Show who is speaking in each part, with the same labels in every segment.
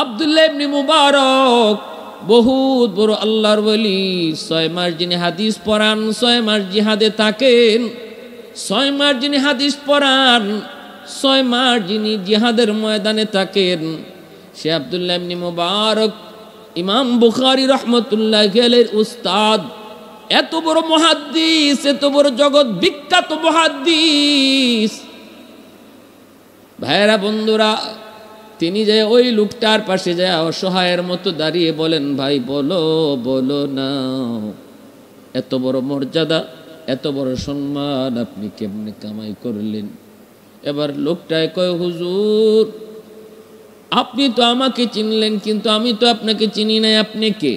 Speaker 1: আব্দুল্লাহ ইবনে মুবারক বহুত বড় আল্লাহর ওলি। 6 মাস যিনি হাদিস পড়ান, 6 মাস জিহাদে থাকেন, 6 মাস যিনি হাদিস পড়ান, 6 মাস যিনি জিহাদের ময়দানে থাকেন, সে আব্দুল্লাহ ইবনে মুবারক ইমাম বুখারী রাহমাতুল্লাহি আলাইহির উস্তাদ। এত বড় মুহাদ্দিস, এত বড় জগৎ বিখ্যাত মুহাদ্দিস। ভাইরা বন্ধুরা, তিনি যে ওই লোকটার পাশে যায় অসহায়ের মতো দাঁড়িয়ে বলেন, ভাই বলো বলো না, এত বড় মর্যাদা, এত বড় সম্মান আপনি কেমনে কামাই করলেন? এবার লোকটায় কয়, হুজুর আপনি তো আমাকে চিনলেন, কিন্তু আমি তো আপনাকে চিনি নাই, আপনি কে?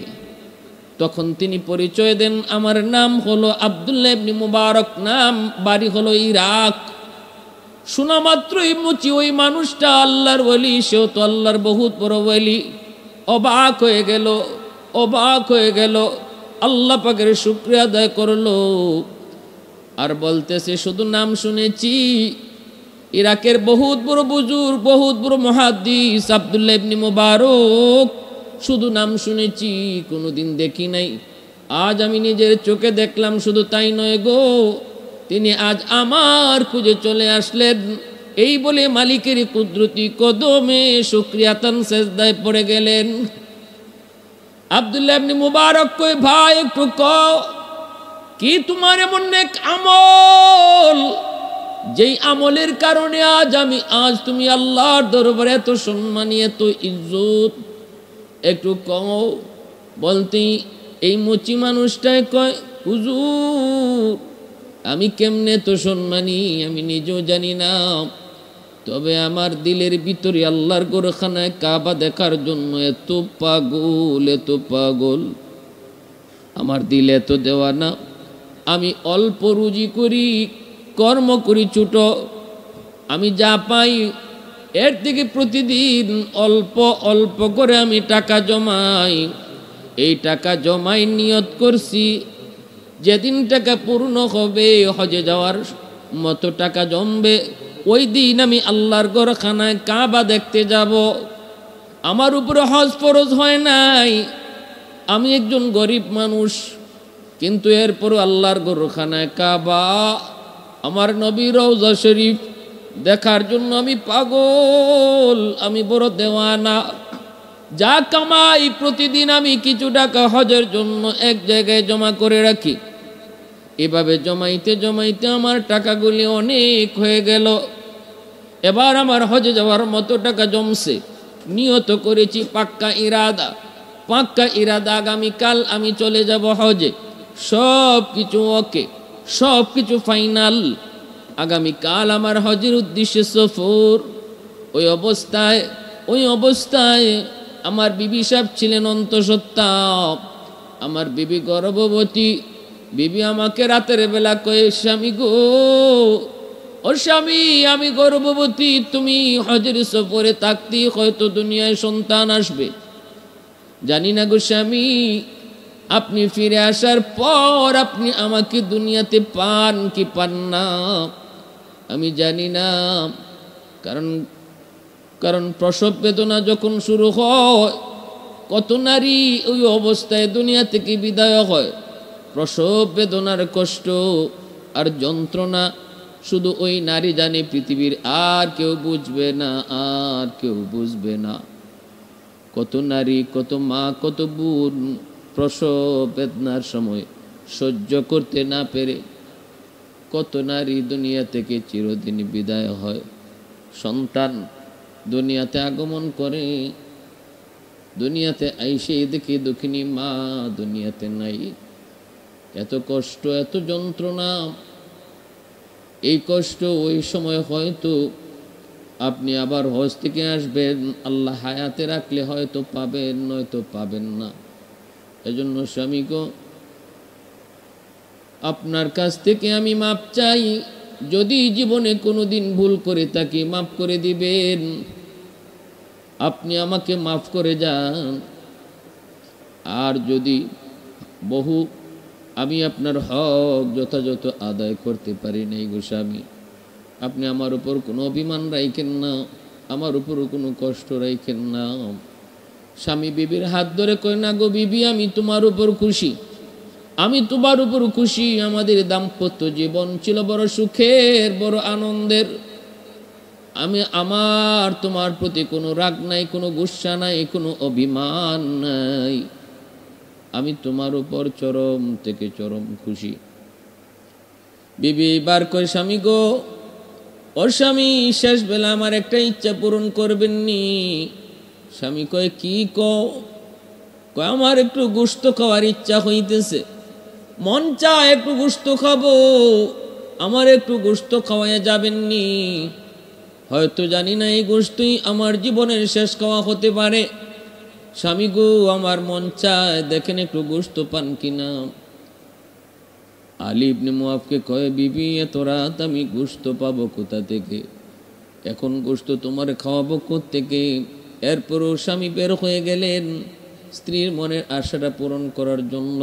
Speaker 1: তখন তিনি পরিচয় দেন, আমার নাম হলো আব্দুল্লাহ ইবনে মুবারক, নাম বাড়ি হলো ইরাক। শোনা মাত্রই মুচি ওই মানুষটা আল্লাহর ওলি, সেও তো আল্লাহর বহুত বড় ওলি। অবাক হয়ে গেল, অবাক হয়ে গেল, আল্লাহ পাকের শুকরিয়া আদায় করলো। আর বলতেছে, শুধু নাম শুনেছি, ইরাকের বহুত বড় বুজুর্গ, বহুত বড় মুহাদ্দিস আব্দুল্লাহ ইবনে মুবারক, শুধু নাম শুনেছি, কোনোদিন দেখি নাই। আজ আমি নিজের চোখে দেখলাম। শুধু তাই নয় গো, তিনি আজ আমার খুঁজে চলে আসলেন। এই বলে মালিকের কুদরতি কদমে শুকরিয়াতান সেজদায় পড়ে গেলেন। আব্দুল্লাহ ইবনে মুবারক কই, ভাই একটু কও, কি তোমার এমন নেক আমল, যেই আমলের কারণে আজ তুমি আল্লাহর দরবারে এত সম্মানী, এত ইজ্জত, একটু কও। বলতেই এই মুচি মানুষটাই কয়, হুজুর আমি কেমনে তো সম্মানী আমি নিজেও জানি না, তবে আমার দিলের ভিতরে আল্লাহর ঘরখানায় কাবা দেখার জন্য এত পাগল, এত পাগল, আমার দিলে এত দেওয়ানা। আমি অল্প রুজি করি, কর্ম করি ছোট, আমি যা পাই এর থেকে প্রতিদিন অল্প অল্প করে আমি টাকা জমাই। এই টাকা জমাই নিয়ত করছি, যেদিন টাকা পূর্ণ হবে, হজে যাওয়ার মতো টাকা জমবে, ওই দিন আমি আল্লাহর ঘরখানায় কাবা দেখতে যাব। আমার উপরে হজ ফরজ হয় নাই, আমি একজন গরিব মানুষ, কিন্তু এরপরও আল্লাহর ঘরখানায় কাবা, আমার নবীর রওজা শরীফ দেখার জন্য আমি পাগল, আমি বড় দেওয়ানা। যা কামাই প্রতিদিন আমি কিছু টাকা হজের জন্য এক জায়গায় জমা করে রাখি। এভাবে জমাইতে জমাইতে আমার টাকাগুলি অনেক হয়ে গেল। এবার আমার হজে যাওয়ার মতো টাকা জমছে। নিয়ত করেছি পাক্কা ইরাদা, আগামীকাল আমি চলে যাব হজে। সব কিছু ওকে, সব কিছু ফাইনাল। আগামীকাল আমার হজের উদ্দেশ্যে সফর। ওই অবস্থায় আমার বিবি সাহেব ছিলেন অন্তঃসত্ত্বা, আমার বিবি গর্ভবতী। বিবি আমাকে রাতের বেলা কয়ে, স্বামী গো, ও স্বামী আমি গর্ভবতী, তুমি হজের সফরে থাকতেই হয়তো দুনিয়ায় সন্তান আসবে। জানি না গো স্বামী, আপনি ফিরে আসার পর আপনি আমাকে দুনিয়াতে পান কি পান না আমি জানি না। কারণ প্রসব বেদনা যখন শুরু হয়, কত নারী ওই অবস্থায় দুনিয়া থেকে বিদায় হয়। প্রসব বেদনার কষ্ট আর যন্ত্রণা শুধু ওই নারী জানে, পৃথিবীর আর কেউ বুঝবে না, আর কেউ বুঝবে না। কত নারী, কত মা, কত বোন প্রসব বেদনার সময় সহ্য করতে না পেরে কত নারী দুনিয়া থেকে চিরদিন বিদায় হয়। সন্তান দুনিয়াতে আগমন করে, দুনিয়াতে আইসে দেখি দুঃখিনী মা দুনিয়াতে নাই। এত কষ্ট, এত যন্ত্রণা। এই কষ্ট ওই সময় হয়তো আপনি আবার হজ থেকে আসবেন, আল্লাহ হায়াতে রাখলে হয়তো পাবেন, নয়তো পাবেন না। এজন্য স্বামী গো, আপনার কাছ থেকে আমি মাপ চাই। যদি জীবনে কোনোদিন ভুল করে থাকি মাফ করে দিবেন, আপনি আমাকে মাফ করে যান। আর যদি আমি আপনার হক যথাযথ আদায় করতে পারি নাই গো স্বামী, আপনি আমার উপর কোনো অভিমান রাখেন না, আমার উপর কোনো কষ্ট রাখেন না। স্বামী বিবির হাত ধরে কয়, না গো বিবি, আমি তোমার উপর খুশি, আমি তোমার উপর খুশি। আমাদের দাম্পত্য জীবন ছিল বড় সুখের, বড় আনন্দের। আমার তোমার প্রতি কোনো রাগ নাই, কোনো গুসা নাই, কোনো অভিমান নাই। আমি তোমার উপর চরম থেকে চরম খুশি। বিবি বার কয়, স্বামী গো, ও স্বামী, শেষ বেলা আমার একটা ইচ্ছা পূরণ করবেননি? স্বামী কয়, কি কয়, আমার একটু গোশত খাওয়ার ইচ্ছা হইতেছে, মন চায় একটু গোশত খাবো, আমার একটু গোশত খাওয়াইয়া যাবেননি? হয়তো জানি না এই গোশতই আমার জীবনের শেষ খাওয়া হতে পারে। স্বামী গো, আমার মন চায়, দেখেন একটু গোশত পান কিনা। আলী ইবনে মুআফকে কয়, বিবি, এত রাত আমি গোশত পাবো কোথা থেকে? এখন গোশত তোমার খাওয়াবো কোত্থেকে? এরপরও স্বামী বের হয়ে গেলেন স্ত্রীর মনের আশাটা পূরণ করার জন্য।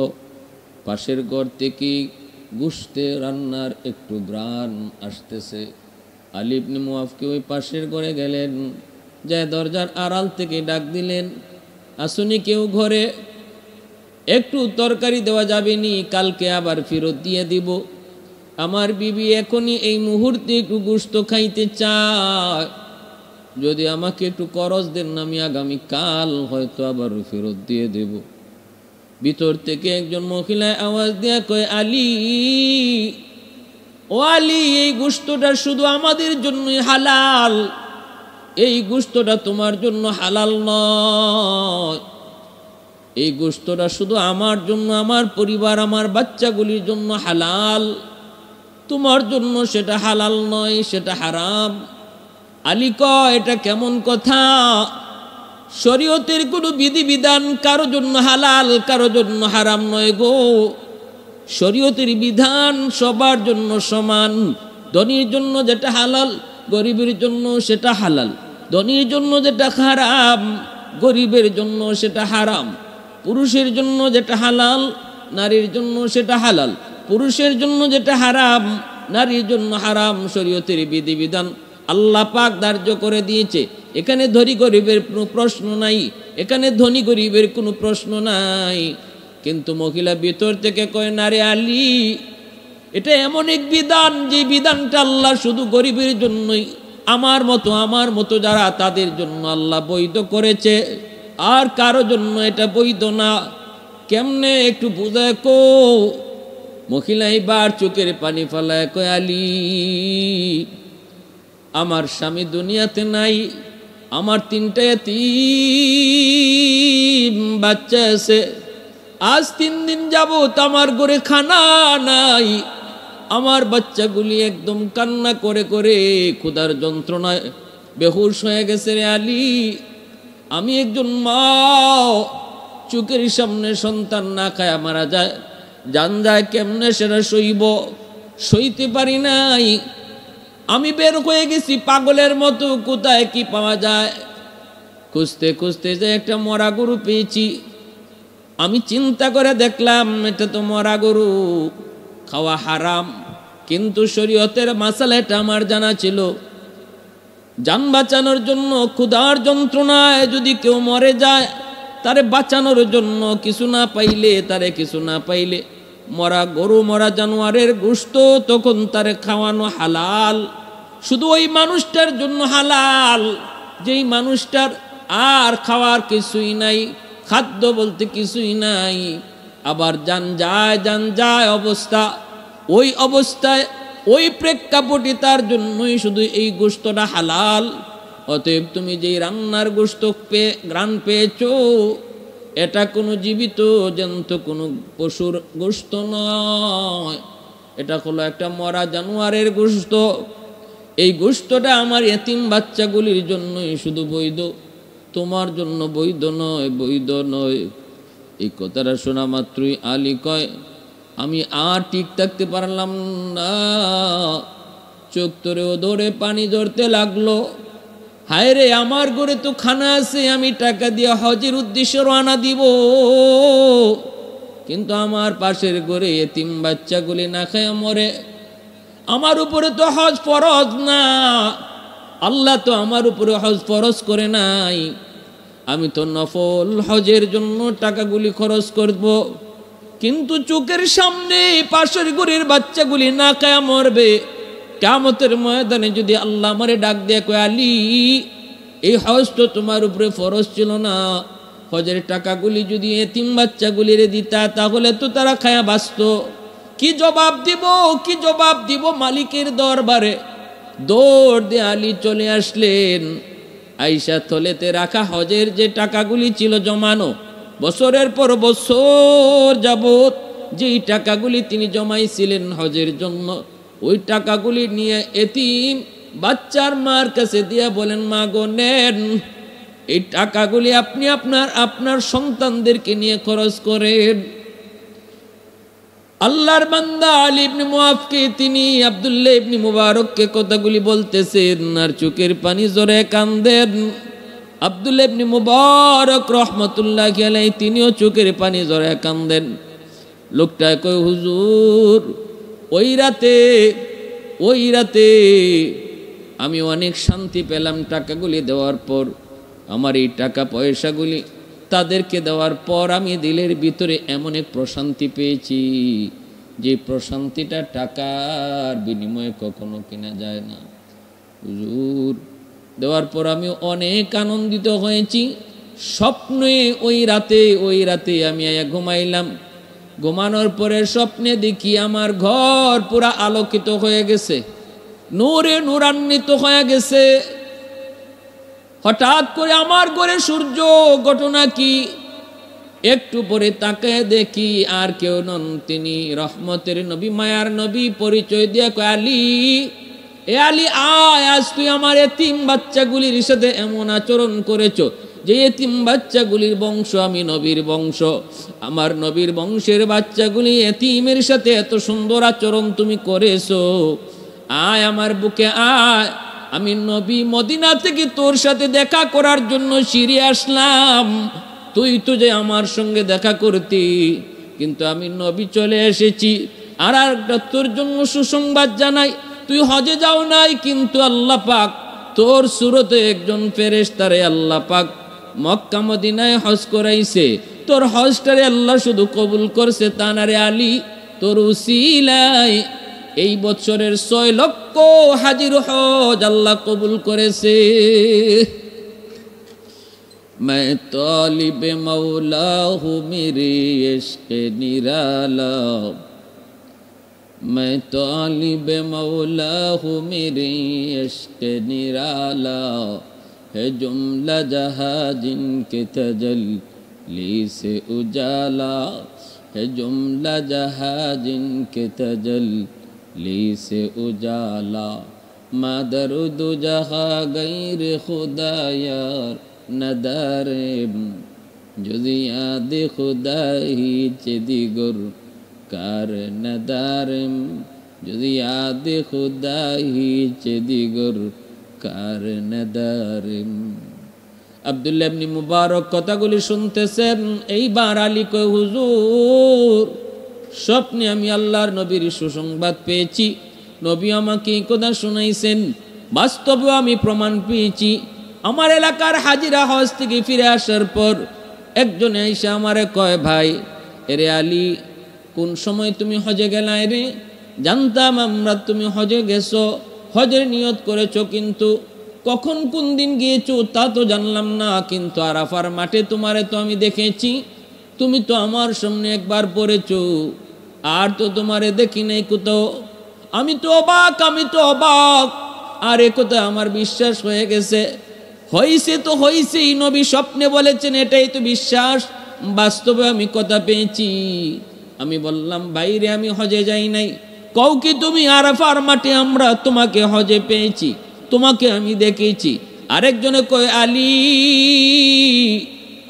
Speaker 1: পাশের ঘর থেকে গোশতে রান্নার একটু ঘ্রাণ আসতেছে। আলী ইবনে মুআফকে ওই পাশের ঘরে গেলেন, যায় দরজার আড়াল থেকে ডাক দিলেন, আসুনি কেউ ঘরে? একটু তরকারি দেওয়া যাবে নি, কালকে আবার ফেরত দিয়ে দিব। আমার বিবি এখনই এই মুহূর্তে একটু গোশত খাইতে চায়, যদি আমাকে একটু করজ দেন না, আমি আগামী কাল হয়তো আবার ফেরত দিয়ে দেব। ভিতর থেকে একজন মহিলা আওয়াজ দিয়া কয়, আলী, ও আলী, এই গোশতটা শুধু আমাদের জন্যই হালাল, এই গোশতটা তোমার জন্য হালাল নয়। এই গোশতটা শুধু আমার জন্য, আমার পরিবার, আমার বাচ্চাগুলির জন্য হালাল, তোমার জন্য সেটা হালাল নয়, সেটা হারাম। আলী কয়, এটা কেমন কথা? শরীয়তের কোনো বিধিবিধান কারো জন্য হালাল, কারো জন্য হারাম নয় গো। শরীয়তের বিধান সবার জন্য সমান। ধনীর জন্য যেটা হালাল, গরিবের জন্য সেটা হালাল। ধনীর জন্য যেটা হারাম, গরিবের জন্য সেটা হারাম। পুরুষের জন্য যেটা হালাল, নারীর জন্য সেটা হালাল। পুরুষের জন্য যেটা হারাম, নারীর জন্য হারাম। শরীয়তের বিধিবিধান আল্লাহ পাক ধার্য করে দিয়েছে। এখানে ধনী গরিবের কোনো প্রশ্ন নাই, এখানে ধনী গরিবের কোনো প্রশ্ন নাই। কিন্তু মহিলা ভিতর থেকে কয়, না রে আলী, এটা এমন এক বিধান, যে বিধানটা আল্লাহ শুধু গরিবের জন্যই, আমার মতো যারা, তাদের জন্য আল্লাহ বৈধ করেছে, আর কারো জন্য এটা বৈধ না। কেমনে একটু বুঝায় কো? মহিলা এবার চোখের পানি ফেলায় কয়, আলী, আমার স্বামী দুনিয়াতে নাই, আমার 3টা এতিম বাচ্চা আছে। আজ 3 দিন যাবত আমার ঘরে খানা নাই। আমার বাচ্চাগুলি একদম কান্না করে করে ক্ষুধার যন্ত্রণায় বেহুশ হয়ে গেছে রে আলী। আমি একজন মা, চোখের সামনে সন্তান না খায়া মারা যায়, জান যায় কেমনে সেটা সইতে পারি নাই। আমি বের হয়ে গেছি পাগলের মতো, কোথায় কি পাওয়া যায়। খুঁজতে খুঁজতে যে একটা মরা গরু পেয়েছি। আমি চিন্তা করে দেখলাম, এটা তো মরা গরু, খাওয়া হারাম। কিন্তু শরীয়তের মাসালা এটা আমার জানা ছিল। জান বাঁচানোর জন্য, ক্ষুধার যন্ত্রণায় যদি কেউ মরে যায়, তারে বাঁচানোর জন্য কিছু না পাইলে মরা গরু, মরা জানোয়ারের গোশত তখন তারে খাওয়ানো হালাল। শুধু ওই মানুষটার জন্য হালাল, যেই মানুষটার আর খাওয়ার কিছুই নাই, খাদ্য বলতে কিছুই নাই। আবার জান যায় অবস্থা, ওই অবস্থায় ওই প্রেক্ষাপটে তার জন্যই শুধু এই গোশতটা হালাল। অতএব তুমি যেই রান্নার গোশত ঘ্রাণ পেয়েছো, এটা কোনো জীবিত জন্তু, কোনো পশুর গোশত নয়, এটা হলো একটা মরা জানোয়ারের গোশত। এই গোশতটা আমার এতিম বাচ্চাগুলির জন্যই শুধু বৈধ, তোমার জন্য বৈধ নয়। এই কথাটা শোনা মাত্রই আলী কয়, আমি আর ঠিক থাকতে পারলাম না, চোখ তোরেও ধরে পানি ধরতে লাগলো। হায় রে, আমার ঘরে তো খানা আছে, আমি টাকা দিয়ে হজের উদ্দেশ্যে রওনা দিব, কিন্তু আমার পাশের ঘরে এতিম বাচ্চাগুলি না খায় মরে। আমার উপরে তো হজ ফরজ না, আল্লাহ তো আমার উপরে হজ ফরজ করে নাই। আমি তো নফল হজের জন্য টাকাগুলি খরচ করব, কিন্তু চোখের সামনে পাশের ঘরের বাচ্চাগুলি না খায়া মরবে। কিয়ামতের ময়দানে যদি আল্লাহ আমারে ডাক দিয়ে কয়, আলী এই হজ তো তোমার উপরে ফরজ ছিল না, হজের টাকাগুলি যদি এতিম বাচ্চাগুলিরে দিতা তাহলে তো তারা খায়া বাঁচত। কি জবাব দিব, কি জবাব দিব মালিকের দরবারে? দৌড় দিয়ে আলী চলে আসলেন। আয়েশা থলেতে রাখা হজের যে টাকাগুলি ছিল জমানো, বছরের পর বছর যাবত যেই টাকাগুলি তিনি জমাইছিলেন হজের জন্য, ওই টাকাগুলি নিয়ে এতিম বাচ্চার মার কাছে দিয়ে বলেন, মা গো নেন, এই টাকাগুলি আপনি আপনার সন্তানদেরকে নিয়ে খরচ করেন। আল্লাহর বান্দা আলী ইবনে মুআফকে তিনি আব্দুল্লাহ ইবনে মুবারককে কথাগুলি বলতেছেন আর চোখের পানি জোরে কান্দেন। আব্দুল্লাহ ইবনে মুবারক রহমাতুল্লাহি আলাইহি তিনিও চোখের পানি জোরে কান্দেন। লোকটা কয়, হুজুর ওই রাতে আমি অনেক শান্তি পেলাম টাকাগুলি দেওয়ার পর। আমার এই টাকা পয়সাগুলি তাদেরকে দেওয়ার পর আমি দিলের ভিতরে এমন এক প্রশান্তি পেয়েছি যে প্রশান্তিটা টাকার বিনিময়ে কখনো কেনা যায় না। হুজুর দেওয়ার পর আমি অনেক আনন্দিত হয়েছি। স্বপ্নে ওই রাতে আমি ঘুমাইলাম। ঘুমানোর পরে স্বপ্নে দেখি আমার ঘর পুরা আলোকিত হয়ে গেছে, নূরে নূরান্বিত হয়ে গেছে। হঠাৎ করে আমার ঘরে সূর্য, ঘটনা কি? একটু পরে তাকায় দেখি আর কেউ নন, তিনি রহমতের নবী, মায়ার নবী। পরিচয় দিয়ে কয়, আলী এ আলী আয়, আজ তুই আমার এতিম বাচ্চাগুলির সাথে এমন আচরণ করেছো যে এতিম বাচ্চাগুলির বংশ আমি নবীর বংশ, আমার নবীর বংশের বাচ্চাগুলি এতিমের সাথে এত সুন্দর আচরণ তুমি করেছো। আয় আমার বুকে আয়, আমি নবী মদিনা থেকে তোর সাথে দেখা করার জন্য সিঁড়ি আসলাম। তুই তো যে আমার সঙ্গে দেখা করতি, কিন্তু আমি নবী চলে এসেছি। আর একটা তোর জন্য সুসংবাদ জানাই, তুই হজে যাও নাই, কিন্তু আল্লাহ পাক তোর সুরতে একজন ফেরেশতারে আল্লাহ পাক মক্কা মদিনায় হজ করাইছে। তোর হজটারে আল্লাহ শুধু কবুল করছে তা না রে আলী, তোর উসিলায় এই বছরের 6 লক্ষ হাজির হজ আল্লাহ কবুল করেছে। मैं तालिब मौला हूँ मेरे इश्क निराला, मैं तालिब मौला हूँ मेरे इश्क निराला, है जुमला जहाँ जिनके तजल्ली से उजाला, है जुमला जहाँ जिनके तजल्ली से उजाला, मदरुद जहाँ गैर खुदा यार नदारेम, যদি याद खुदा ही चेदिगुर कार नदारेम, যদি याद खुदा ही चेदिगुर कार नदारेम। আব্দুল্লাহ ইবনে মুবারক কথাগুলি শুনতেছেন। এইবার আলী কয়, হুজুর স্বপ্নে আমি আল্লাহর নবীর সুসংবাদ পেয়েছি। নবী আমাকে এই কথা শুনাইছেন, বাস্তবে আমি প্রমাণ পেয়েছি। আমার এলাকার হাজিরা হজ থেকে ফিরে আসার পর একজন এসে আমারে কয়, ভাই এরে আলী কোন সময় তুমি হজে গেলাই রে? জানতাম আমরা তুমি হজে গেছো, হজের নিয়ত করেছো, কিন্তু কখন কোন দিন গিয়েছো তা তো জানলাম না। কিন্তু আরাফার মাঠে তোমারে তো আমি দেখেছি, তুমি তো আমার সামনে একবার পড়েছো, আর তো তোমারে দেখি নাই কোথাও। আমি তো অবাক। আর এ কথা আমার বিশ্বাস হয়ে গেছে। হইছে তো হইছেই, নবী স্বপ্নে বলেছেন, এটাই তো বিশ্বাস। বাস্তবে আমি কথা পেয়েছি। আমি বললাম, বাইরে আমি হজে যাই নাই। কও কি তুমি? আরাফার মাঠে আমরা তোমাকে হজে পেয়েছি, তোমাকে আমি দেখেছি। আরেকজনে কয়, আলী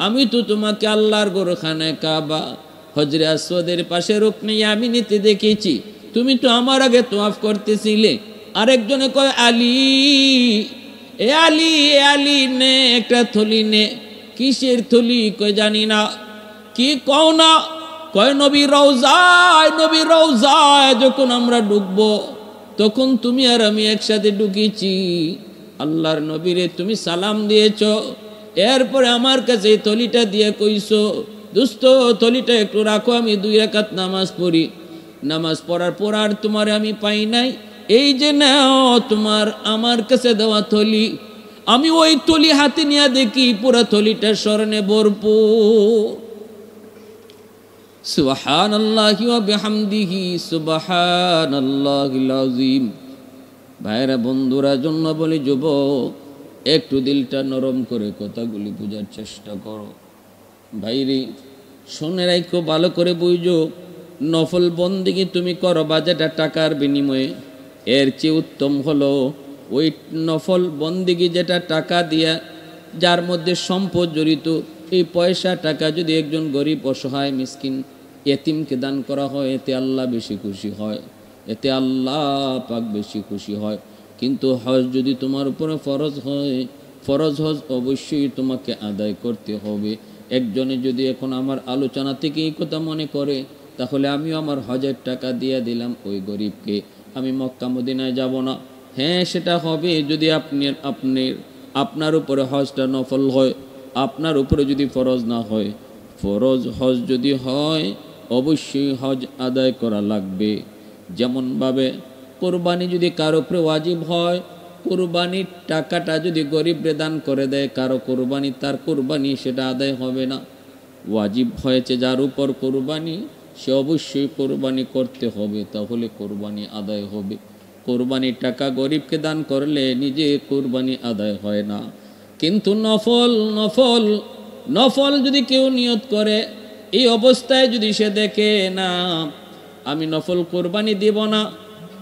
Speaker 1: আমি তো তোমাকে আল্লাহর গোরখানায় কাবা হজরে আসওয়াদের পাশে রুকনে ইয়ামিনিতে দেখেছি, তুমি তো আমার আগে তওয়াফ করতেছিলে। আরেকজনে কয়, আলী এ আলী নে একটা থলি নে। কিসের থলি? কয় জানি না। কি কও না? কয় নবীর রওজায় যখন আমরা ঢুকবো তখন তুমি আর আমি একসাথে ঢুকেছি। আল্লাহর নবীরে তুমি সালাম দিয়েছ, এরপরে আমার কাছে এই থলিটা দিয়ে কইছো, দোস্ত থলিটা একটু রাখো, আমি 2 রাকাত নামাজ পড়ি। নামাজ পড়ার পর আর তোমার আমি পাই নাই, এই যে নাও তোমার আমার কাছে দেওয়া থলি। আমি ওই থলি হাতে নিয়ে দেখি পুরো থলিটা স্বর্ণে ভরপুর। সুবহানাল্লাহি ওয়া বিহামদিহি সুবহানাল্লাহিল আযীম। ভাইরা বন্ধুরা জন্য বলি, যুবক একটু দিলটা নরম করে কথাগুলি বোঝার চেষ্টা করো। ভাইরে শুনে রাখো, ভালো করে বুঝো, নফল বন্দেগী তুমি করো যেটা টাকার বিনিময়ে, এর চেয়ে উত্তম হলো ওই নফল বন্দেগী যেটা টাকা দিয়া, যার মধ্যে সম্পদ জড়িত। এই পয়সা টাকা যদি একজন গরিব অসহায় মিসকিন এতিমকে দান করা হয়, এতে আল্লাহ বেশি খুশি হয়, এতে আল্লাহ পাক বেশি খুশি হয়। কিন্তু হজ যদি তোমার উপরে ফরজ হয়, ফরজ হজ অবশ্যই তোমাকে আদায় করতে হবে। একজনে যদি এখন আমার আলোচনা থেকে এই কথা মনে করে, তাহলে আমিও আমার হজের টাকা দিয়ে দিলাম ওই গরিবকে, আমি মক্কা মদিনায় যাব না। হ্যাঁ, সেটা হবে যদি আপনার উপরে হজটা নফল হয়, আপনার উপরে যদি ফরজ না হয়। ফরজ হজ যদি হয়, অবশ্যই হজ আদায় করা লাগবে। যেমনভাবে কোরবানি যদি কারো উপরে ওয়াজিব হয়, কোরবানির টাকাটা যদি গরিবরে দান করে দেয় কারো কোরবানি, তার কোরবানি সেটা আদায় হবে না। ওয়াজিব হয়েছে যার উপর কোরবানি, সে অবশ্যই কোরবানি করতে হবে, তাহলে কোরবানি আদায় হবে। কোরবানির টাকা গরিবকে দান করলে নিজে কোরবানি আদায় হয় না। কিন্তু নফল নফল নফল যদি কেউ নিয়ত করে, এই অবস্থায় যদি সে দেখে না আমি নফল কোরবানি দেব না,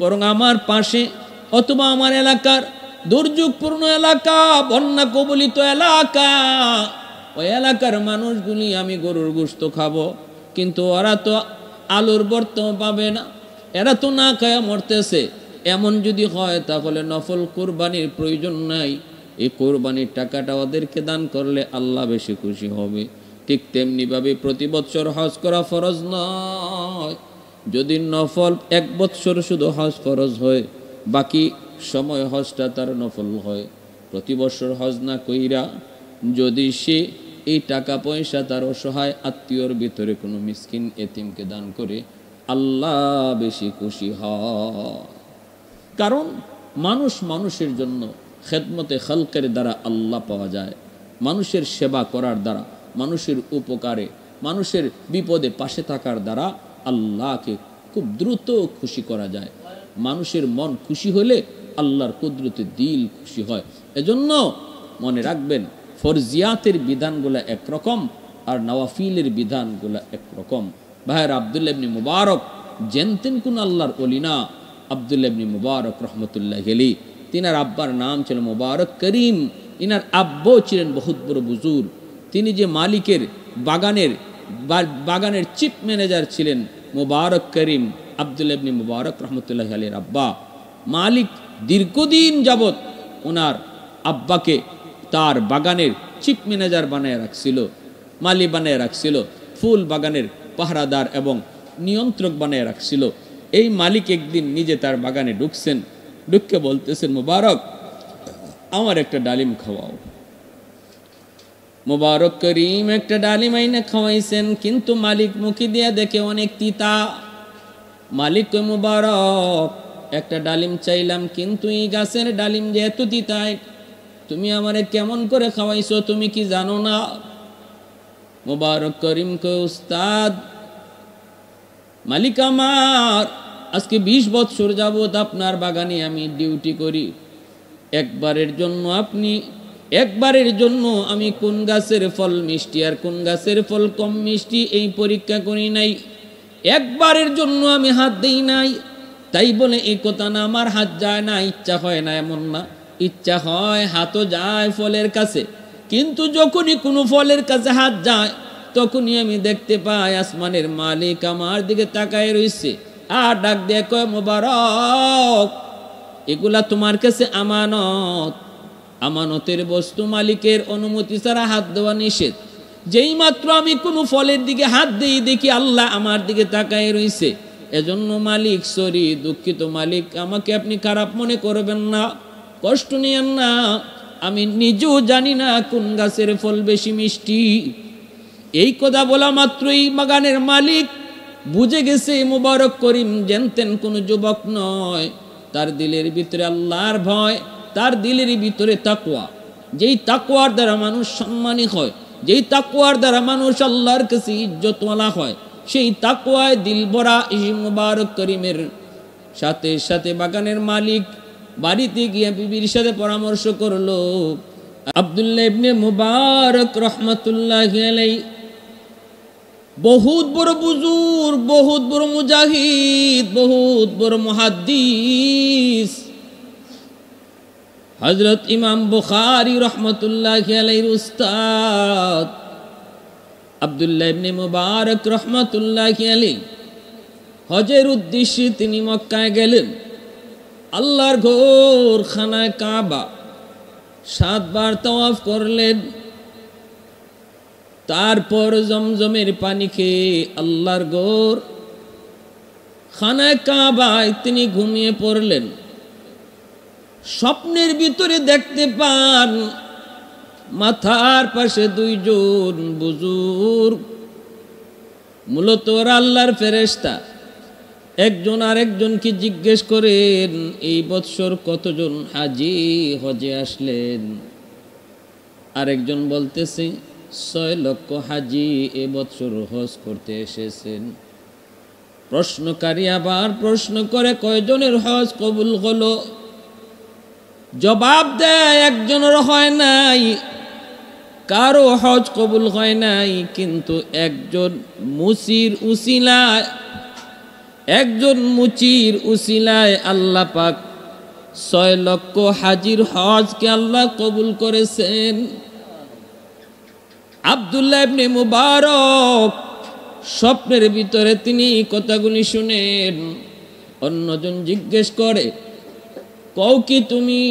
Speaker 1: বরং আমার পাশে অথবা আমার এলাকার দুর্যোগপূর্ণ এলাকা, বন্যা কবলিত এলাকা, ওই এলাকার মানুষগুলি আমি গরুর গোশত খাবো, কিন্তু ওরা তো আলুর বর্ত পাবে না, এরা তো না খায়া মরতেছে, এমন যদি হয় তাহলে নফল কোরবানির প্রয়োজন নাই। এই কোরবানির টাকাটা ওদেরকে দান করলে আল্লাহ বেশি খুশি হবে। ঠিক তেমনিভাবে প্রতি বৎসর হজ করা ফরজ নয়। যদি নফল 1 বৎসর শুধু হজ ফরজ হয়, বাকি সময় হজটা তার নফল হয়, প্রতি বছর হজ না কইরা যদি সে এই টাকা পয়সা তার অসহায় আত্মীয়র ভিতরে কোনো মিসকিন এতিমকে দান করে, আল্লাহ বেশি খুশি হয়। কারণ মানুষ মানুষের জন্য খেদমতে খালকের দ্বারা আল্লাহ পাওয়া যায়। মানুষের সেবা করার দ্বারা, মানুষের উপকারে, মানুষের বিপদে পাশে থাকার দ্বারা আল্লাহকে খুব দ্রুত খুশি করা যায়। মানুষের মন খুশি হলে আল্লাহর কুদরতে দিল খুশি হয়। এজন্য মনে রাখবেন, ফরজিয়াতের বিধানগুলো একরকম আর নওয়াফিলের বিধানগুলো একরকম। ভাইয়ের আব্দুল্লাহ ইবনে মুবারক জানতেন কোন আল্লাহর ওলি না। আব্দুল্লাহ ইবনে মুবারক রহমতুল্লাহি আলাইহি, তিনার আব্বার নাম ছিল মুবারক করিম। ইনার আব্বু ছিলেন বহুত বড় বুজুর্গ। তিনি যে মালিকের বাগানের চিফ ম্যানেজার ছিলেন মুবারক করিম, আব্দুল্লাহ ইবনে মুবারক রহমতুল্লাহি আলাইহির আব্বা। মালিক দীর্ঘদিন যাবৎ ওনার আব্বাকে তার বাগানের চিফ ম্যানেজার বানায় রাখছিল, মালি বানায় রাখছিল, ফুল বাগানের পাহারাদার এবং নিয়ন্ত্রক বানায় রাখছিল। এই মালিক একদিন নিজে তার বাগানে ঢুকছেন, ঢুকে বলতেছেন, মুবারক আমার একটা ডালিম খাওয়াও। মুবারক করিম একটা ডালিম আইনে খাওয়াইছেন, কিন্তু মালিক মুখে দিয়া দেখে অনেক তিতা। মালিক কই, মুবারক একটা ডালিম চাইলাম, কিন্তু এই গাছের ডালিম যে এত তিতায়, তুমি আমারে কেমন করে খাওয়াইছো, তুমি কি জানো না? মুবারক করিম কই, উস্তাদ মালিক আমার আজকে 20 বছর যাবত আপনার বাগানে আমি ডিউটি করি। একবারের জন্য আমি কোন গাছের ফল মিষ্টি আর কোন গাছের ফল কম মিষ্টি এই পরীক্ষা করি নাই। একবারের জন্য আমি হাত দেই নাই। তাই বলে এই কথা না আমার হাত যায় না, ইচ্ছা হয় না এমন না, ইচ্ছা হয়, হাতও যায় ফলের কাছে। কিন্তু যখনই কোনো ফলের কাছে হাত যায়, তখনই আমি দেখতে পাই আসমানের মালিক আমার দিকে তাকায় রইছে আর ডাক দিয়ে কয়, মুবারক এগুলা তোমার কাছে আমানত, আমানতের বস্তু, মালিকের অনুমতি ছাড়া হাত দেওয়া নিষেধ। যেই মাত্র আমি কোনো ফলের দিকে হাত দিই, দেখি আল্লাহ আমার দিকে তাকায় রইছে। এজন্য মালিক সরি, দুঃখিত মালিক, আমাকে আপনি খারাপ মনে করবেন না, কষ্ট নিয়েন না। আমি নিজেও জানি না কোন গাছের ফল বেশি মিষ্টি। এই কথা বলা মাত্রই বাগানের মালিক বুঝে গেছে মুবারক করিম জানতেন কোন যুবক নয়, তার দিলের ভিতরে আল্লাহর ভয়, তার দিলের ভিতরে তাকওয়া। যেই তাকওয়ার দ্বারা মানুষ সম্মানী হয়, যেই তাকওয়ার দ্বারা মানুষ আল্লাহর কাছে ইজ্জতওয়ালা হয়, সেই তাকওয়ায় দিল ভরা এই মুবারক করিমের সাথে সাথে বাগানের মালিক বাড়িতে গিয়ে বিবির সাথে পরামর্শ করলো। আব্দুল্লাহ ইবনে মুবারক রহমাতুল্লাহি আলাইহি বহুত বড় বুজুর্গ, বহুত বড় মুজাহিদ, বহুত বড় মুহাদ্দিস, হযরত ইমাম বুখারী রহমাতুল্লাহি আলাইহির উস্তাদ আব্দুল্লাহ ইবনে মুবারক রহমাতুল্লাহি আলাইহি হজের উদ্দেশ্যে তিনি মক্কায় গেলেন। আল্লাহর ঘর খানায় কাবা 7 বার তাওয়াফ করলেন। তারপর জমজমের পানি খেয়ে আল্লাহর ঘর খানায় কাবায় তিনি ঘুমিয়ে পড়লেন। স্বপ্নের ভিতরে দেখতে পান মাথার পাশে 2 জন বুজুর্গ, মূলত আল্লাহর ফেরেশতা। একজন আরেকজনকে জিজ্ঞেস করেন, এই বৎসর কতজন হাজি হজে আসলেন? আরেকজন বলতেছে 6 লক্ষ হাজি এ বৎসর হজ করতে এসেছেন। প্রশ্নকারী আবার প্রশ্ন করে, কয়জনের হজ কবুল হলো? জবাব দেয়, একজনের হয় নাই, কারো হজ কবুল হয় নাই, কিন্তু একজন মুচির উসিলায় আল্লাহ পাক 6 লক্ষ হাজির হজকে আল্লাহ কবুল করেছেন। আব্দুল্লাহ ইবনে মুবারক স্বপ্নের ভিতরে তিনি কথাগুলি শুনেন। অন্যজন জিজ্ঞেস করে, কও কি তুমি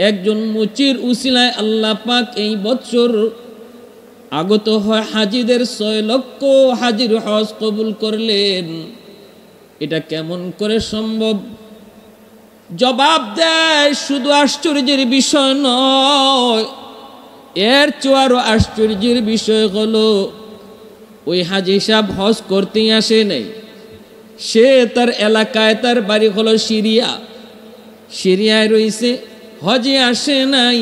Speaker 1: একজন মুচির উসিলায় আল্লাহ পাক এই বছর আগত হয় হাজিদের 6 লক্ষ হাজির হজ কবুল করলেন, এটা কেমন করে সম্ভব? জবাব দেয়, শুধু আশ্চর্যের বিষয় নয়, এর চেয়ে আরো আশ্চর্যের বিষয় হলো ওই হাজি সাহেব হজ করতেই আসে নাই। সে তার এলাকায়, তার বাড়ি হলো সিরিয়ায় রয়েছে, হজে আসে নাই,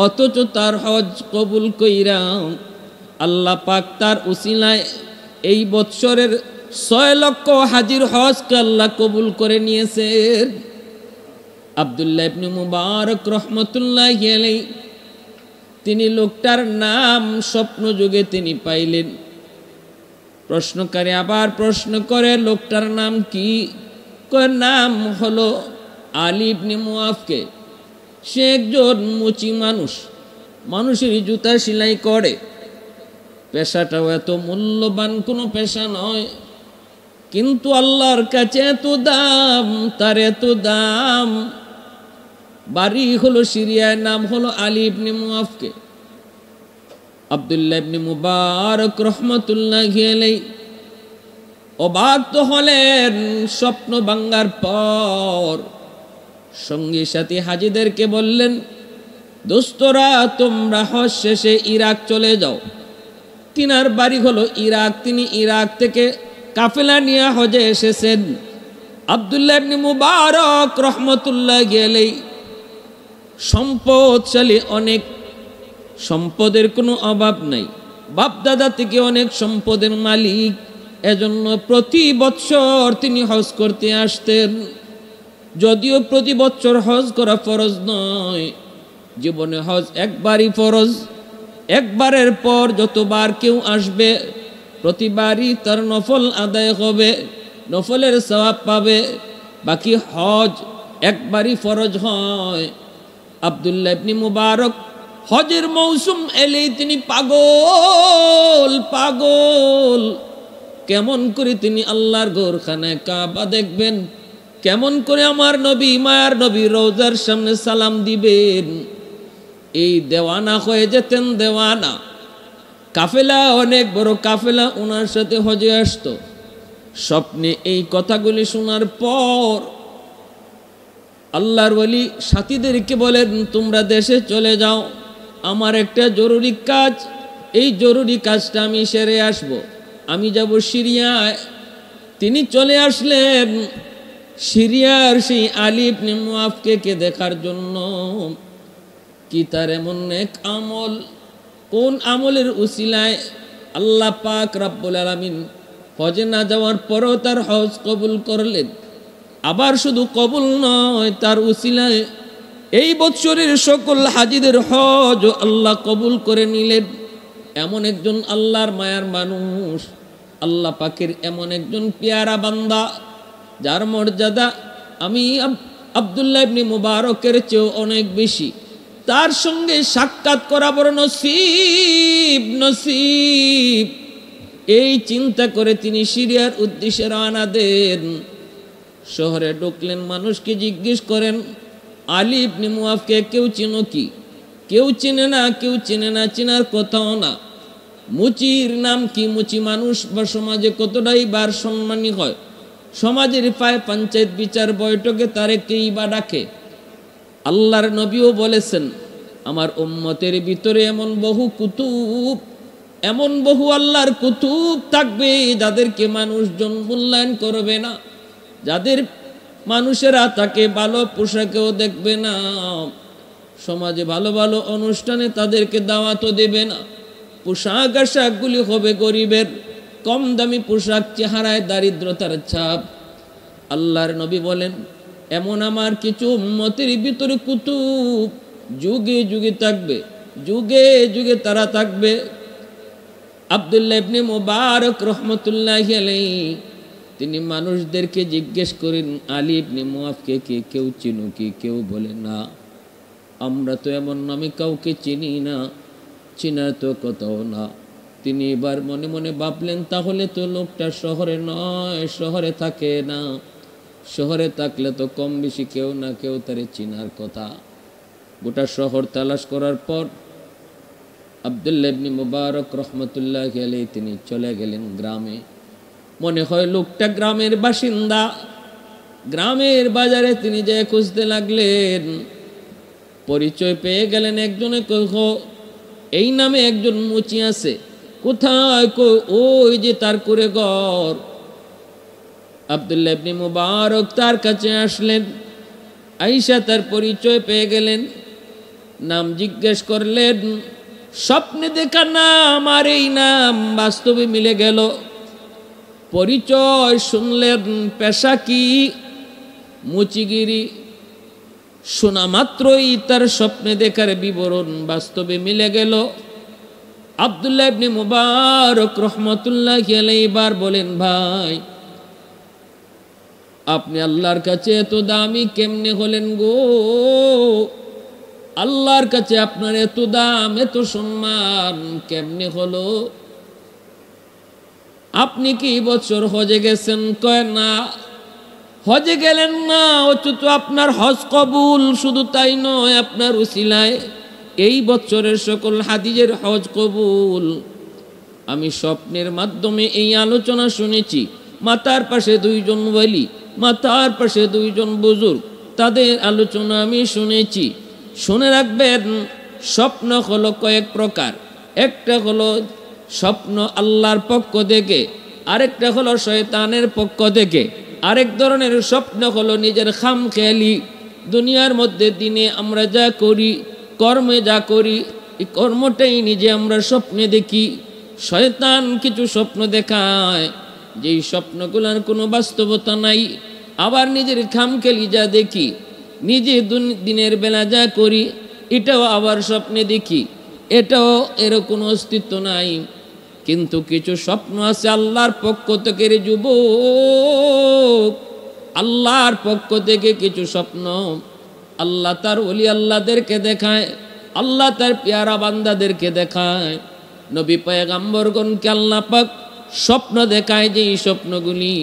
Speaker 1: অথচ তার হজ কবুল কইরা আল্লাহ পাক তার উসিলায় এই বৎসরের 6 লক্ষ হাজির হজকে আল্লাহ কবুল করে নিয়েছেন। আব্দুল্লাহ ইবনে মুবারক রহমাতুল্লাহি আলাইহি তিনি লোকটার নাম স্বপ্ন যুগে তিনি পাইলেন। প্রশ্নকারী আবার প্রশ্ন করে, লোকটার নাম কি? নাম হলো আলী ইবনে মুআফকে। সে একজন মুচি মানুষ, মানুষের জুতা সেলাই করে। পেশাটাও এত মূল্যবান কোনো পেশা নয়, কিন্তু আল্লাহর কাছে এত দাম, তার এত দাম। বাড়ি হলো সিরিয়ায়, নাম হলো আলী ইবনে মুআফকে। আব্দুল্লাহ ইবনে মুবারক রহমাতুল্লাহি আলাইহি অবাক তো হলেন। স্বপ্ন ভাঙ্গার পর সঙ্গী সাথী হাজিদেরকে বললেন, দোস্তরা তোমরা হজ শেষে ইরাক চলে যাও। তিনার বাড়ি হলো ইরাক, তিনি ইরাক থেকে কাফেলা নিয়ে হজে এসেছেন। আব্দুল্লাহ ইবনে মুবারক রহমাতুল্লাহি আলাইহি সম্পদশালী, অনেক সম্পদের কোনো অভাব নাই, বাপদাদা থেকে অনেক সম্পদের মালিক। এজন্য প্রতি বৎসর তিনি হজ করতে আসতেন। যদিও প্রতি বৎসর হজ করা ফরজ নয়, জীবনে হজ একবারই ফরজ। একবারের পর যতবার কেউ আসবে প্রতিবারই তার নফল আদায় হবে, নফলের সওয়াব পাবে। বাকি হজ একবারই ফরজ হয়। আব্দুল্লাহ ইবনে মুবারক হজের মৌসুম এলেই তিনি পাগল। কেমন করে তিনি আল্লাহর ঘরখানায় কাবা দেখবেন, কেমন করে আমার নবী, মায়ার নবী রওজার সামনে সালাম দিবেন, এই দেওয়ানা হয়ে যেতেন। দেওয়ানা কাফেলা, অনেক বড় কাফেলা ওনার সাথে হজে আসতো। স্বপ্নে এই কথাগুলি শোনার পর আল্লাহর ওলি সাথীদেরকে বলেন, তোমরা দেশে চলে যাও, আমার একটা জরুরি কাজ, এই জরুরি কাজটা আমি সেরে আসব, আমি যাব সিরিয়ায়। তিনি চলে আসলেন সিরিয়ার সেই আলী ইবনে মুআফকে দেখার জন্য। কি তার এমন নেক আমল, কোন আমলের উসিলায় আল্লাহ পাক রব্বুল আলামিন হজে না যাওয়ার পরও তার হজ কবুল করলেন। আবার শুধু কবুল নয়, তার উসিলায় এই বছরের সকল হাজিদের হজ আল্লাহ কবুল করে নিলেন। এমন একজন আল্লাহর মায়ার মানুষ, আল্লাহ পাকের এমন একজন পেয়ারা বান্দা, যার মর্যাদা আমি আব্দুল্লাহ ইবনে মুবারকের চেয়েও অনেক বেশি। তার সঙ্গে সাক্ষাৎ করা বড় নসিব নসিব। এই চিন্তা করে তিনি সিরিয়ার উদ্দেশ্যে রওনা দেন। শহরে ঢুকলেন, মানুষকে জিজ্ঞেস করেন, আলী ইবনে মুআফকে কেউ চিনো কি? কেউ চেনে না, কেউ চেনে না, চেনার কথাও না। মুচির নাম কি? মুচি মানুষ বা সমাজে কতটাই বার সম্মানী হয়, সমাজের পায় পঞ্চায়েত বিচার বৈঠকে তারে কেই বা ডাকে। আল্লাহর নবীও বলেছেন, আমার উম্মতের ভিতরে এমন বহু কুতুব, এমন বহু আল্লাহর কুতুব থাকবে যাদেরকে মানুষজন মূল্যায়ন করবে না, যাদের মানুষেরা তাকে ভালো পোশাকেও দেখবে না, সমাজে ভালো ভালো অনুষ্ঠানে তাদেরকে দাওয়াতও দেবে না। পোশাক আশাকগুলি হবে গরিবের, কম দামি পোশাক, চেহারায় দারিদ্রতার ছাপ। আল্লাহর নবী বলেন, এমন আমার কিছু উম্মতের ভিতরে কুতুব যুগে যুগে থাকবে, যুগে যুগে তারা থাকবে। আব্দুল্লাহ ইবনে মুবারক রহমতুল্লাহি আলাইহি তিনি মানুষদেরকে জিজ্ঞেস করেন, আলী ইবনে মুআফকে কে কেউ চিনো কি? কেউ বলে না, আমরা তো এমন নামে কাউকে চিনি না, চিনার তো কোথাও না। তিনি এবার মনে মনে ভাবলেন, তাহলে তো লোকটা শহরে নয়, শহরে থাকে না, শহরে থাকলে তো কম বেশি কেউ না কেউ তারে চিনার কথা। গোটা শহর তালাশ করার পর আব্দুল্লাহ ইবনে মুবারক রহমতুল্লাহি আলাইহি তিনি চলে গেলেন গ্রামে। মনে হয় লোকটা গ্রামের বাসিন্দা। গ্রামের বাজারে তিনি যে খুঁজতে লাগলেন, পরিচয় পেয়ে গেলেন। একজনে কইল, এই নামে একজন মুচি আছে। কোথায়? ওই যে তার করে ঘর। আব্দুল্লাহ ইবনে মুবারক তার কাছে আসলেন, আয়েশা তার পরিচয় পেয়ে গেলেন, নাম জিজ্ঞেস করলেন। স্বপ্নে দেখা নাম আর এই নাম বাস্তবে মিলে গেল। পরিচয় শুনলেন, পেশা কি? মুচিগিরি। শোনা মাত্রই তার স্বপ্নে দেখার বিবরণ বাস্তবে মিলে গেল। আব্দুল্লাহ ইবনে মুবারক রহমতুল্লাহি আলাইহি বার বলেন, ভাই আপনি আল্লাহর কাছে এত দামি কেমনে হলেন গো? আল্লাহর কাছে আপনার এত দাম, এত সম্মান কেমনে হলো? আপনি কি বছর হজে গেছেন? কয় না, হজে গেলেন না, অথচ আপনার হজ কবুল। শুধু তাই নয়, আপনার উসিলায় এই বছরের সকল হাদিজের হজ কবুল। আমি স্বপ্নের মাধ্যমে এই আলোচনা শুনেছি। মাতার পাশে দুইজন ওয়ালি, মাতার পাশে দুইজন বুজুর্গ, তাদের আলোচনা আমি শুনেছি। শুনে রাখবেন, স্বপ্ন হলো কয়েক প্রকার। একটা হলো স্বপ্ন আল্লাহর পক্ষ থেকে, আরেকটা হলো শয়তানের পক্ষ থেকে, আরেক ধরনের স্বপ্ন হলো নিজের খামখেয়ালি। দুনিয়ার মধ্যে দিনে আমরা যা করি, কর্মে যা করি, এই কর্মটাই নিজে আমরা স্বপ্নে দেখি। শয়তান কিছু স্বপ্ন দেখায়, যেই স্বপ্নগুলোর কোনো বাস্তবতা নাই। আবার নিজের খামখেয়ালি যা দেখি, নিজে দিনের বেলা যা করি, এটাও আবার স্বপ্নে দেখি, এটাও এর কোনো অস্তিত্ব নাই। কিন্তু কিছু স্বপ্ন আছে আল্লাহর পক্ষ থেকে। রে যুবক, আল্লাহর পক্ষ থেকে কিছু স্বপ্ন আল্লাহ তার ওলি আল্লাহদেরকে দেখায়, আল্লাহ তার পেয়ারা বান্দাদেরকে দেখায়। নবী পয়গম্বরগণকে আল্লাহ পাক স্বপ্ন দেখায়, যে এই স্বপ্নগুলি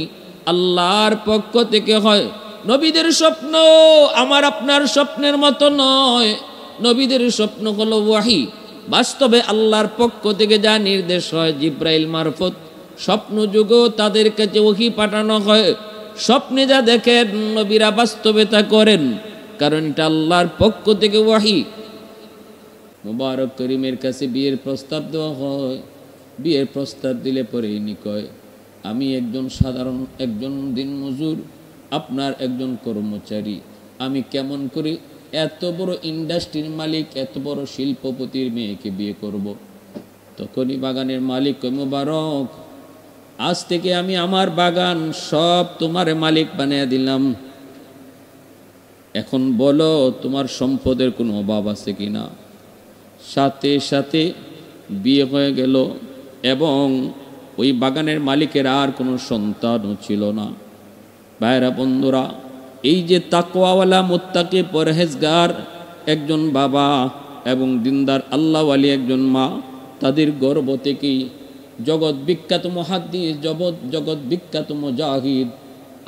Speaker 1: আল্লাহর পক্ষ থেকে হয়। নবীদের স্বপ্ন আমার আপনার স্বপ্নের মতো নয়। নবীদের স্বপ্ন হলো ওয়াহি, বাস্তবে আল্লাহর পক্ষ থেকে যা নির্দেশ হয় জিব্রাইল মারফত। স্বপ্ন যুগেও তাদের কাছে ওহী পাঠানো হয়। স্বপ্নে যা দেখেন নবীরা বাস্তবে তা করেন। কারণ এটা আল্লাহর পক্ষ থেকে ওয়াহি। মুবারক করিমের কাছে বিয়ের প্রস্তাব দেওয়া হয়। বিয়ের প্রস্তাব দিলে পরে ইনি কয়, আমি একজন সাধারণ একজন দিনমজুর, আপনার একজন কর্মচারী, আমি কেমন করে এত বড় ইন্ডাস্ট্রির মালিক, এত বড় শিল্পপতির মেয়েকে বিয়ে করব। তখনই বাগানের মালিক কয়, মুবারক, আজ থেকে আমি আমার বাগান সব তোমার মালিক বানিয়ে দিলাম। এখন বলো তোমার সম্পদের কোনো অভাব আছে কিনা? সাথে সাথে বিয়ে হয়ে গেল এবং ওই বাগানের মালিকের আর কোনো সন্তানও ছিল না। ভাইরা বন্ধুরা, এই যে তাকওয়াওয়ালা মুত্তাকি পরহেজগার একজন বাবা এবং দিনদার আল্লাহওয়ালি একজন মা, তাদের গর্ভ থেকেই জগৎ বিখ্যাত মুহাদ্দিস, জগৎ বিখ্যাত মুজাহিদ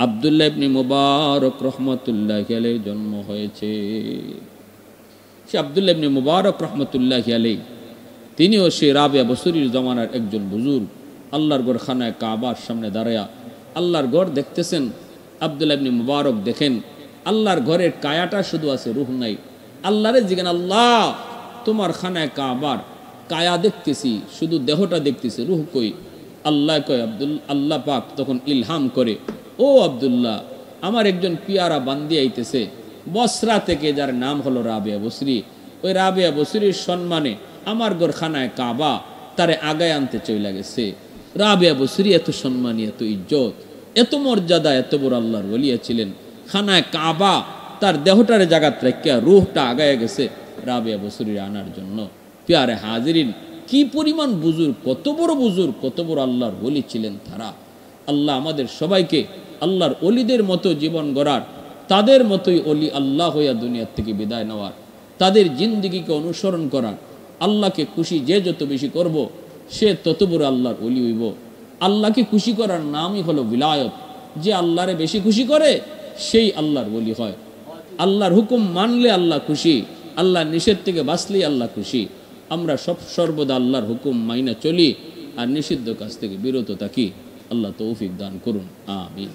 Speaker 1: আব্দুল্লাহ ইবনে মুবারক রহমতুল্লাহি আলাইহি জন্ম হয়েছে। সে আব্দুল্লাহ ইবনে মুবারক রহমতুল্লাহি আলাইহি তিনিও সে রাবিয়া বসরির জমানার একজন বুজুর্গ। আল্লাহর ঘর খানায় কাবার সামনে দাঁড়ায়া আল্লাহর ঘর দেখতেছেন। আব্দুল্লাহ ইবনে মুবারক দেখেন আল্লাহর ঘরের কায়াটা শুধু আছে, রুহ নাই। আল্লাহরে জিজ্ঞেন, আল্লাহ তোমার খানায় কাবার কায়া দেখতেছি, শুধু দেহটা দেখতেছি, রুহ কই? আল্লাহ কয়, আল্লাহ পাক তখন ইলহাম করে, ও আব্দুল্লাহ, আমার একজন পিয়ারা বান্দি আইতেছে বসরা থেকে, যার নাম হলো রাবিয়া বসরি। ওই রাবিয়া বসরির সম্মানে আমার ঘরখানায় কাবা তারে আগায় আনতে চলে গেছে। রাবিয়া বসরি এত সম্মানী, এত ইজ্জত, এত মর্যাদা, এত বড় আল্লাহর ওলিয়া ছিলেন। খানায় কাবা তার দেহটারে জাগাত রাখিয়া রুহটা আগায় গেছে রাবিয়া বসরির আনার জন্য। পিয়ারে হাজিরিন, কি পরিমাণ বুজুর্গ, কত বড় বুজুর্গ, কত বড় আল্লাহর ওলি ছিলেন তারা। আল্লাহ আমাদের সবাইকে আল্লাহর ওলিদের মতো জীবন গড়ার, তাদের মতোই ওলি আল্লাহ হইয়া দুনিয়ার থেকে বিদায় নেওয়ার, তাদের জিন্দিগিকে অনুসরণ করার। আল্লাহকে খুশি যে যত বেশি করব, সে তত বড় আল্লাহর ওলি হইব। আল্লাহকে খুশি করার নামই হলো বিলায়ত। যে আল্লাহরে বেশি খুশি করে সেই আল্লাহর ওলি হয়। আল্লাহর হুকুম মানলে আল্লাহ খুশি, আল্লাহর নিষেধ থেকে বাঁচলেই আল্লাহ খুশি। আমরা সর্বদা আল্লাহর হুকুম মাইনা চলি আর নিষিদ্ধ কাজ থেকে বিরত থাকি। আল্লাহ তৌফিক দান করুন, আমিন।